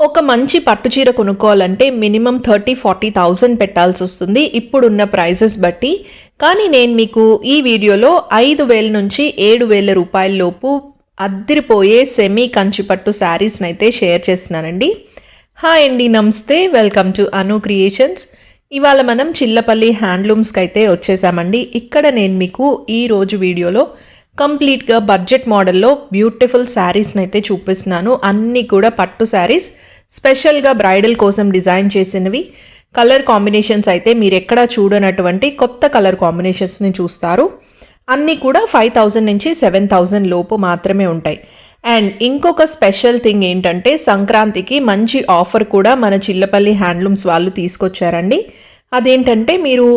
ఒక మంచి పట్టు చీర కొనుక్కోవాలంటే మినిమం 30-40,000 పెట్టాల్సొస్తుంది ఇప్పుడున్న ప్రైజెస్ బట్టి. కానీ నేను మీకు ఈ వీడియోలో 5,000 నుంచి 7,000 రూపాయల లోపు అద్దిరిపోయే సెమీ కంచిపట్టు శారీస్‌నైతే షేర్ చేస్తున్నానండి. హాయ్ అండి, నమస్తే, వెల్కమ్ టు అను క్రియేషన్స్. ఇవాళ మనం చిల్లపల్లి హ్యాండ్లూమ్స్కి అయితే వచ్చేసామండి. ఇక్కడ నేను మీకు ఈరోజు వీడియోలో కంప్లీట్గా బడ్జెట్ మోడల్లో బ్యూటిఫుల్ శారీస్ని అయితే చూపిస్తున్నాను. అన్నీ కూడా పట్టు శారీస్, స్పెషల్గా బ్రైడల్ కోసం డిజైన్ చేసినవి. కలర్ కాంబినేషన్స్ అయితే మీరు ఎక్కడా చూడనటువంటి కొత్త కలర్ కాంబినేషన్స్ని చూస్తారు. అన్నీ కూడా 5,000 నుంచి 7,000 లోపు మాత్రమే ఉంటాయి. అండ్ ఇంకొక స్పెషల్ థింగ్ ఏంటంటే సంక్రాంతికి మంచి ఆఫర్ కూడా మన చిల్లపల్లి హ్యాండ్లూమ్స్ వాళ్ళు తీసుకొచ్చారండి. అదేంటంటే మీరు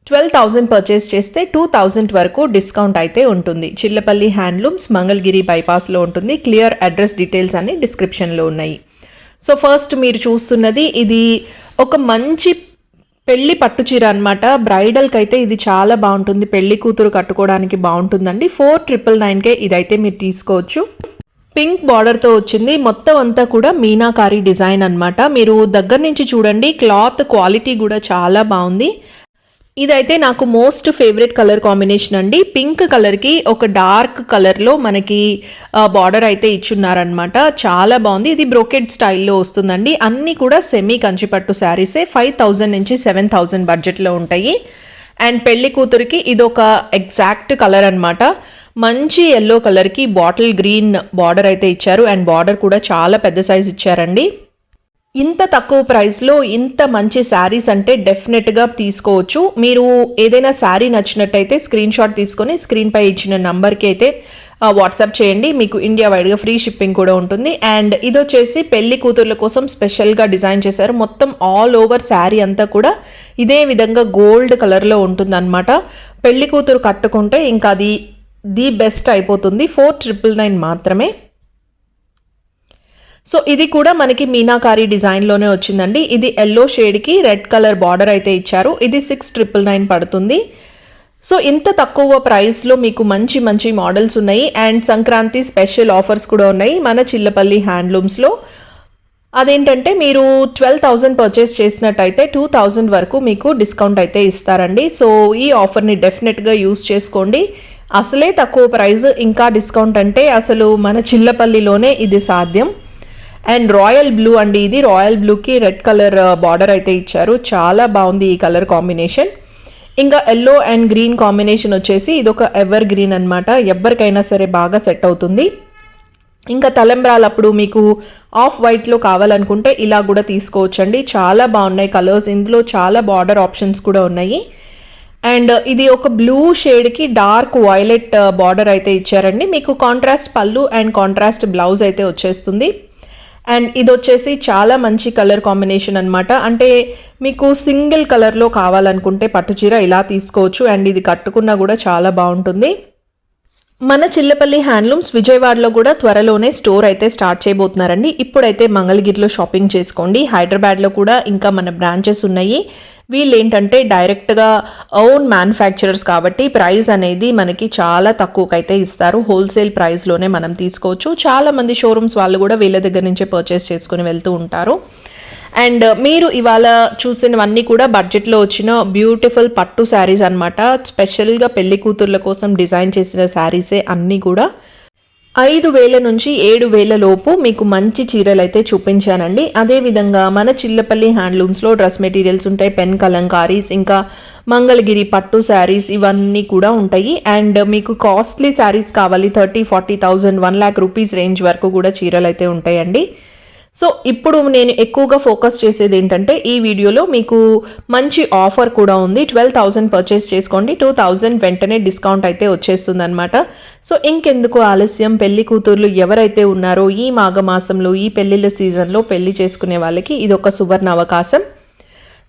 12,000 పర్చేస్ చేస్తే 2,000 వరకు డిస్కౌంట్ అయితే ఉంటుంది. చిల్లపల్లి హ్యాండ్లూమ్స్ మంగళగిరి బైపాస్లో ఉంటుంది. క్లియర్ అడ్రస్ డీటెయిల్స్ అన్ని డిస్క్రిప్షన్లో ఉన్నాయి. సో ఫస్ట్ మీరు చూస్తున్నది ఇది ఒక మంచి పెళ్లి పట్టు చీర అనమాట. బ్రైడల్కి అయితే ఇది చాలా బాగుంటుంది, పెళ్లి కూతురు కట్టుకోవడానికి బాగుంటుందండి. 4,999కే ఇదైతే మీరు తీసుకోవచ్చు. పింక్ బార్డర్తో వచ్చింది, మొత్తం అంతా కూడా మీనాకారి డిజైన్ అనమాట. మీరు దగ్గర నుంచి చూడండి, క్లాత్ క్వాలిటీ కూడా చాలా బాగుంది. ఇదైతే నాకు మోస్ట్ ఫేవరెట్ కలర్ కాంబినేషన్ అండి. పింక్ కలర్కి ఒక డార్క్ కలర్లో మనకి బార్డర్ అయితే ఇచ్చున్నారనమాట. చాలా బాగుంది. ఇది బ్రోకెడ్ స్టైల్లో వస్తుందండి. అన్నీ కూడా సెమీ కంచిపట్టు శారీసే. 5,000 నుంచి 7,000 బడ్జెట్లో ఉంటాయి. అండ్ పెళ్లి కూతురికి ఇదొక ఎగ్జాక్ట్ కలర్ అనమాట. మంచి ఎల్లో కలర్కి బాటిల్ గ్రీన్ బార్డర్ అయితే ఇచ్చారు. అండ్ బార్డర్ కూడా చాలా పెద్ద సైజ్ ఇచ్చారండి. ఇంత తక్కువ ప్రైస్లో ఇంత మంచి శారీస్ అంటే డెఫినెట్గా తీసుకోవచ్చు. మీరు ఏదైనా శారీ నచ్చినట్టయితే స్క్రీన్ షాట్ తీసుకొని స్క్రీన్పై ఇచ్చిన నంబర్కి అయితే వాట్సాప్ చేయండి. మీకు ఇండియా వైడ్గా ఫ్రీ షిప్పింగ్ కూడా ఉంటుంది. అండ్ ఇది వచ్చేసి పెళ్లి కూతుర్ల కోసం స్పెషల్గా డిజైన్ చేశారు. మొత్తం ఆల్ ఓవర్ శారీ అంతా కూడా ఇదే విధంగా గోల్డ్ కలర్లో ఉంటుందన్నమాట. పెళ్లి కూతురు కట్టుకుంటే ఇంకా అది ది బెస్ట్ అయిపోతుంది. 4,999 మాత్రమే. సో ఇది కూడా మనకి మీనాకారి డిజైన్లోనే వచ్చిందండి. ఇది ఎల్లో షేడ్కి రెడ్ కలర్ బార్డర్ అయితే ఇచ్చారు. ఇది 6,999 పడుతుంది. సో ఇంత తక్కువ ప్రైస్లో మీకు మంచి మంచి మోడల్స్ ఉన్నాయి. అండ్ సంక్రాంతి స్పెషల్ ఆఫర్స్ కూడా ఉన్నాయి మన చిల్లపల్లి హ్యాండ్లూమ్స్లో. అదేంటంటే మీరు 12,000 పర్చేస్ చేసినట్టయితే 2,000 వరకు మీకు డిస్కౌంట్ అయితే ఇస్తారండి. సో ఈ ఆఫర్ని డెఫినెట్గా యూస్ చేసుకోండి. అసలే తక్కువ ప్రైస్, ఇంకా డిస్కౌంట్ అంటే అసలు మన చిల్లపల్లిలోనే ఇది సాధ్యం. అండ్ రాయల్ బ్లూ అండి, ఇది రాయల్ బ్లూకి రెడ్ కలర్ బార్డర్ అయితే ఇచ్చారు. చాలా బాగుంది ఈ కలర్ కాంబినేషన్. ఇంకా ఎల్లో అండ్ గ్రీన్ కాంబినేషన్ వచ్చేసి ఇదొక ఎవర్ గ్రీన్ అనమాట. ఎవరికైనా సరే బాగా సెట్ అవుతుంది. ఇంకా తలంబ్రాలప్పుడు మీకు ఆఫ్ వైట్లో కావాలనుకుంటే ఇలా కూడా తీసుకోవచ్చండి. చాలా బాగున్నాయి కలర్స్. ఇందులో చాలా బార్డర్ ఆప్షన్స్ కూడా ఉన్నాయి. అండ్ ఇది ఒక బ్లూ షేడ్కి డార్క్ వైలెట్ బార్డర్ అయితే ఇచ్చారండి. మీకు కాంట్రాస్ట్ పళ్ళు అండ్ కాంట్రాస్ట్ బ్లౌజ్ అయితే వచ్చేస్తుంది. అండ్ ఇది వచ్చేసి చాలా మంచి కలర్ కాంబినేషన్ అనమాట. అంటే మీకు సింగిల్ కలర్లో కావాలనుకుంటే పట్టుచీర ఇలా తీసుకోవచ్చు. అండ్ ఇది కట్టుకున్నా కూడా చాలా బాగుంటుంది. మన చిల్లపల్లి హ్యాండ్లూమ్స్ విజయవాడలో కూడా త్వరలోనే స్టోర్ అయితే స్టార్ట్ చేయబోతున్నారండి. ఇప్పుడైతే మంగళగిరిలో షాపింగ్ చేసుకోండి. హైదరాబాద్లో కూడా ఇంకా మన బ్రాంచెస్ ఉన్నాయి. వీళ్ళు ఏంటంటే డైరెక్ట్గా ఓన్ మ్యానుఫ్యాక్చరర్స్ కాబట్టి ప్రైస్ అనేది మనకి చాలా తక్కువకైతే ఇస్తారు. హోల్సేల్ ప్రైస్లోనే మనం తీసుకోవచ్చు. చాలామంది షోరూమ్స్ వాళ్ళు కూడా వీళ్ళ దగ్గర నుంచే పర్చేస్ చేసుకుని వెళ్తూ ఉంటారు. అండ్ మీరు ఇవాళ చూసినవన్నీ కూడా బడ్జెట్లో వచ్చిన బ్యూటిఫుల్ పట్టు శారీస్ అనమాట. స్పెషల్గా పెళ్లి కూతుర్ల కోసం డిజైన్ చేసిన శారీసే అన్నీ కూడా. 5,000 నుంచి 7,000 లోపు మీకు మంచి చీరలు అయితే చూపించానండి. అదేవిధంగా మన చిల్లపల్లి హ్యాండ్లూమ్స్లో డ్రెస్ మెటీరియల్స్ ఉంటాయి, పెన్ కలంకారీస్, ఇంకా మంగళగిరి పట్టు శారీస్ ఇవన్నీ కూడా ఉంటాయి. అండ్ మీకు కాస్ట్లీ శారీస్ కావాలి 30,000-40,000 1,00,000 రూపీస్ రేంజ్ వరకు కూడా చీరలు అయితే ఉంటాయండి. సో ఇప్పుడు నేను ఎక్కువగా ఫోకస్ చేసేది ఏంటంటే ఈ వీడియోలో మీకు మంచి ఆఫర్ కూడా ఉంది. 12,000 పర్చేస్ చేసుకోండి, 2,000 వెంటనే డిస్కౌంట్ అయితే వచ్చేస్తుంది అనమాట. సో ఇంకెందుకు ఆలస్యం, పెళ్లి కూతుర్లు ఎవరైతే ఉన్నారో ఈ మాఘమాసంలో ఈ పెళ్లిళ్ళ సీజన్లో పెళ్లి చేసుకునే వాళ్ళకి ఇది ఒక సువర్ణ అవకాశం.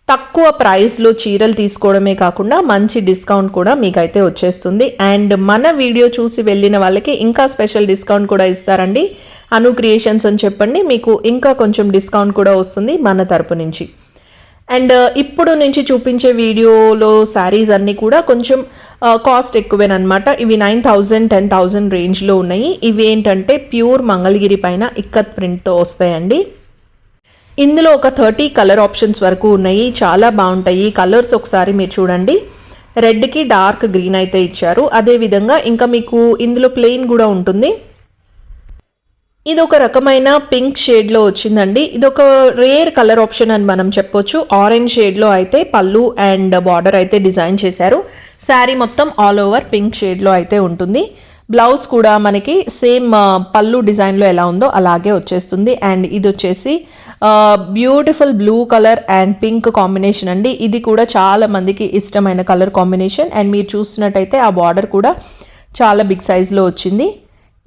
తక్కువ ప్రైస్లో చీరలు తీసుకోవడమే కాకుండా మంచి డిస్కౌంట్ కూడా మీకైతే వచ్చేస్తుంది. అండ్ మన వీడియో చూసి వెళ్ళిన వాళ్ళకి ఇంకా స్పెషల్ డిస్కౌంట్ కూడా ఇస్తారండి. అను క్రియేషన్స్ అని చెప్పండి, మీకు ఇంకా కొంచెం డిస్కౌంట్ కూడా వస్తుంది మన తరపు నుంచి. అండ్ ఇప్పుడు నుంచి చూపించే వీడియోలో శారీస్ అన్నీ కూడా కొంచెం కాస్ట్ ఎక్కువేనమాట. ఇవి 9,000 10,000 రేంజ్లో ఉన్నాయి. ఇవి ఏంటంటే ప్యూర్ మంగళగిరి పైన ఇక్కత్ ప్రింట్తో వస్తాయండి. ఇందులో ఒక 30 కలర్ ఆప్షన్స్ వరకు ఉన్నాయి, చాలా బాగుంటాయి కలర్స్. ఒకసారి మీరు చూడండి, రెడ్కి డార్క్ గ్రీన్ అయితే ఇచ్చారు. అదేవిధంగా ఇంకా మీకు ఇందులో ప్లెయిన్ కూడా ఉంటుంది. ఇది ఒక రకమైన పింక్ షేడ్లో వచ్చిందండి. ఇది ఒక రేర్ కలర్ ఆప్షన్ అని మనం చెప్పొచ్చు. ఆరెంజ్ షేడ్లో అయితే పళ్ళు అండ్ బార్డర్ అయితే డిజైన్ చేశారు. శారీ మొత్తం ఆల్ ఓవర్ పింక్ షేడ్లో అయితే ఉంటుంది. బ్లౌజ్ కూడా మనకి సేమ్ పళ్ళు డిజైన్లో ఎలా ఉందో అలాగే వచ్చేస్తుంది. అండ్ ఇది వచ్చేసి beautiful blue colour and pink combination అండి. ఇది కూడా చాలా మందికి ఇష్టమైన కలర్ కాంబినేషన్. అండ్ మీరు చూస్తున్నట్టయితే ఆ బార్డర్ కూడా చాలా బిగ్ సైజ్లో వచ్చింది.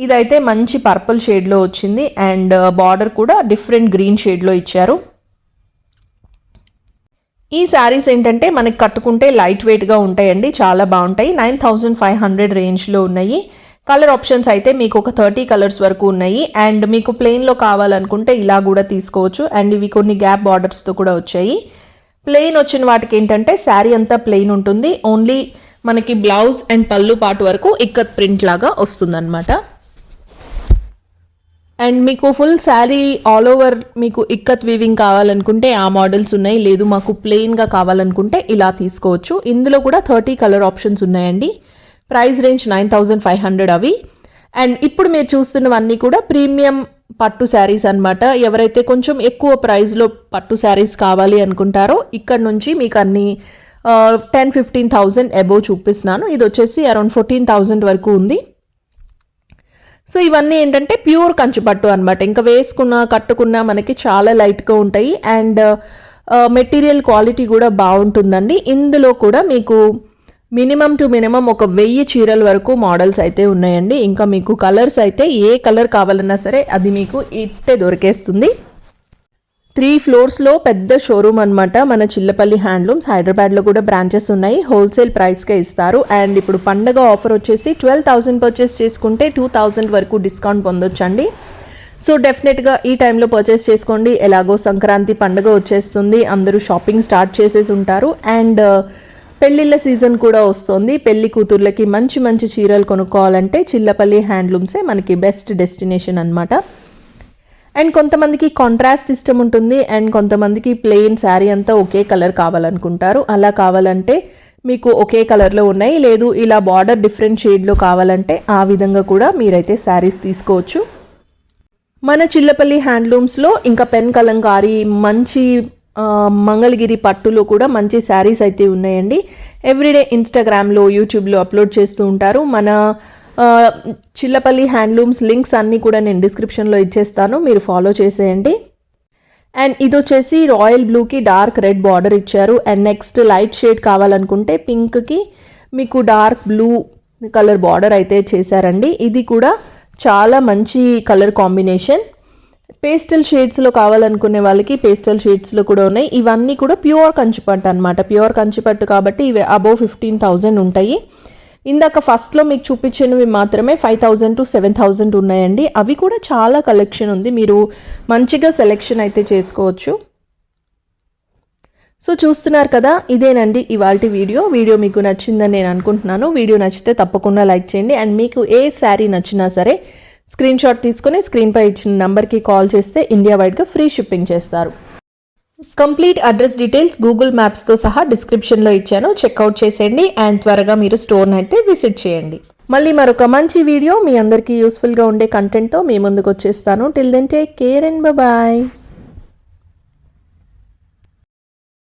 ఇదైతే మంచి పర్పుల్ షేడ్లో వచ్చింది అండ్ బార్డర్ కూడా డిఫరెంట్ గ్రీన్ షేడ్లో ఇచ్చారు. ఈ శారీస్ ఏంటంటే మనకి కట్టుకుంటే లైట్ వెయిట్గా ఉంటాయండి, చాలా బాగుంటాయి. 9500 రేంజ్లో ఉన్నాయి. కలర్ ఆప్షన్స్ అయితే మీకు ఒక 30 కలర్స్ వరకు ఉన్నాయి. అండ్ మీకు ప్లెయిన్లో కావాలనుకుంటే ఇలా కూడా తీసుకోవచ్చు. అండ్ ఇవి కొన్ని గ్యాప్ బార్డర్స్తో కూడా వచ్చాయి. ప్లెయిన్ వచ్చిన వాటికి ఏంటంటే శారీ అంతా ప్లెయిన్ ఉంటుంది, ఓన్లీ మనకి బ్లౌజ్ అండ్ పళ్ళు పాటు వరకు ఇక్కత్ ప్రింట్ లాగా వస్తుందన్నమాట. అండ్ మీకు ఫుల్ శారీ ఆల్ ఓవర్ మీకు ఇక్కత్ వీవింగ్ కావాలనుకుంటే ఆ మోడల్స్ ఉన్నాయి, లేదు మాకు ప్లెయిన్గా కావాలనుకుంటే ఇలా తీసుకోవచ్చు. ఇందులో కూడా 30 కలర్ ఆప్షన్స్ ఉన్నాయండి. ప్రైస్ రేంజ్ 9500 అవి. అండ్ ఇప్పుడు మీరు చూస్తున్నవన్నీ కూడా ప్రీమియం పట్టు శారీస్ అనమాట. ఎవరైతే కొంచెం ఎక్కువ ప్రైస్లో పట్టు శారీస్ కావాలి అనుకుంటారో ఇక్కడ నుంచి మీకు అన్ని 10-15,000 అబోవ్ చూపిస్తున్నాను. ఇది వచ్చేసి అరౌండ్ 14,000 వరకు ఉంది. సో ఇవన్నీ ఏంటంటే ప్యూర్ కంచిపట్టు అనమాట. ఇంకా వేసుకున్న కట్టుకున్న మనకి చాలా లైట్గా ఉంటాయి అండ్ మెటీరియల్ క్వాలిటీ కూడా బాగుంటుందండి. ఇందులో కూడా మీకు మినిమం టు మినిమం ఒక 1000 చీరల వరకు మోడల్స్ అయితే ఉన్నాయండి. ఇంకా మీకు కలర్స్ అయితే ఏ కలర్ కావాలన్నా సరే అది మీకు ఇట్టే దొరికేస్తుంది. 3 ఫ్లోర్స్లో పెద్ద షోరూమ్ అనమాట మన చిల్లపల్లి హ్యాండ్లూమ్స్. హైదరాబాద్లో కూడా బ్రాంచెస్ ఉన్నాయి. హోల్సేల్ ప్రైస్కే ఇస్తారు. అండ్ ఇప్పుడు పండగ ఆఫర్ వచ్చేసి 12,000 పర్చేస్ చేసుకుంటే 2,000 వరకు డిస్కౌంట్ పొందొచ్చండి. సో డెఫినెట్గా ఈ టైంలో పర్చేస్ చేసుకోండి. ఎలాగో సంక్రాంతి పండుగ వచ్చేస్తుంది, అందరూ షాపింగ్ స్టార్ట్ చేసేసి ఉంటారు. అండ్ పెళ్ళిళ్ళ సీజన్ కూడా వస్తుంది. పెళ్లి కూతుర్లకి మంచి మంచి చీరలు కొనుక్కోవాలంటే చిల్లపల్లి హ్యాండ్లూమ్సే మనకి బెస్ట్ డెస్టినేషన్ అనమాట. అండ్ కొంతమందికి కాంట్రాస్ట్ ఇష్టం ఉంటుంది అండ్ కొంతమందికి ప్లెయిన్ శారీ అంతా ఒకే కలర్ కావాలనుకుంటారు. అలా కావాలంటే మీకు ఒకే కలర్లో ఉన్నాయి, లేదు ఇలా బార్డర్ డిఫరెంట్ షేడ్లో కావాలంటే ఆ విధంగా కూడా మీరైతే శారీస్ తీసుకోవచ్చు. మన చిల్లపల్లి హ్యాండ్లూమ్స్లో ఇంకా పెన్ కలంకారీ, మంచి మంగళగిరి పట్టులో కూడా మంచి శారీస్ అయితే ఉన్నాయండి. ఎవ్రీడే ఇన్స్టాగ్రామ్లో యూట్యూబ్లో అప్లోడ్ చేస్తూ ఉంటారు. మన చిల్లపల్లి హ్యాండ్లూమ్స్ లింక్స్ అన్నీ కూడా నేను డిస్క్రిప్షన్లో ఇచ్చేస్తాను, మీరు ఫాలో చేసేయండి. అండ్ ఇది వచ్చేసి రాయల్ బ్లూకి డార్క్ రెడ్ బార్డర్ ఇచ్చారు. అండ్ నెక్స్ట్ లైట్ షేడ్ కావాలనుకుంటే పింక్కి మీకు డార్క్ బ్లూ కలర్ బార్డర్ అయితే చేశారండి. ఇది కూడా చాలా మంచి కలర్ కాంబినేషన్. పేస్టల్ షేడ్స్లో కావాలనుకునే వాళ్ళకి పేస్టల్ షేడ్స్లో కూడా ఉన్నాయి. ఇవన్నీ కూడా ప్యూర్ కంచిపట్టు అనమాట. ప్యూర్ కంచిపట్టు కాబట్టి ఇవి అబోవ్ 15,000 ఉంటాయి. ఇందాక ఫస్ట్లో మీకు చూపించినవి మాత్రమే 5,000 to 7,000 ఉన్నాయండి. అవి కూడా చాలా కలెక్షన్ ఉంది, మీరు మంచిగా సెలెక్షన్ అయితే చేసుకోవచ్చు. సో చూస్తున్నారు కదా, ఇదేనండి ఇవాల్టి వీడియో మీకు నచ్చిందని నేను అనుకుంటున్నాను. వీడియో నచ్చితే తప్పకుండా లైక్ చేయండి. అండ్ మీకు ఏ శారీ నచ్చినా సరే స్క్రీన్ షాట్ తీసుకొని స్క్రీన్పై ఇచ్చిన నెంబర్కి కాల్ చేస్తే ఇండియా వైడ్గా ఫ్రీ షిప్పింగ్ చేస్తారు. కంప్లీట్ అడ్రస్ డీటెయిల్స్ గూగుల్ మ్యాప్స్తో సహా డిస్క్రిప్షన్లో ఇచ్చాను, చెక్అవుట్ చేసేయండి. అండ్ త్వరగా మీరు స్టోర్ని అయితే విజిట్ చేయండి. మళ్ళీ మరొక మంచి వీడియో మీ అందరికీ యూస్ఫుల్గా ఉండే కంటెంట్తో మీ ముందుకు వచ్చేస్తాను. Till then take care and bye.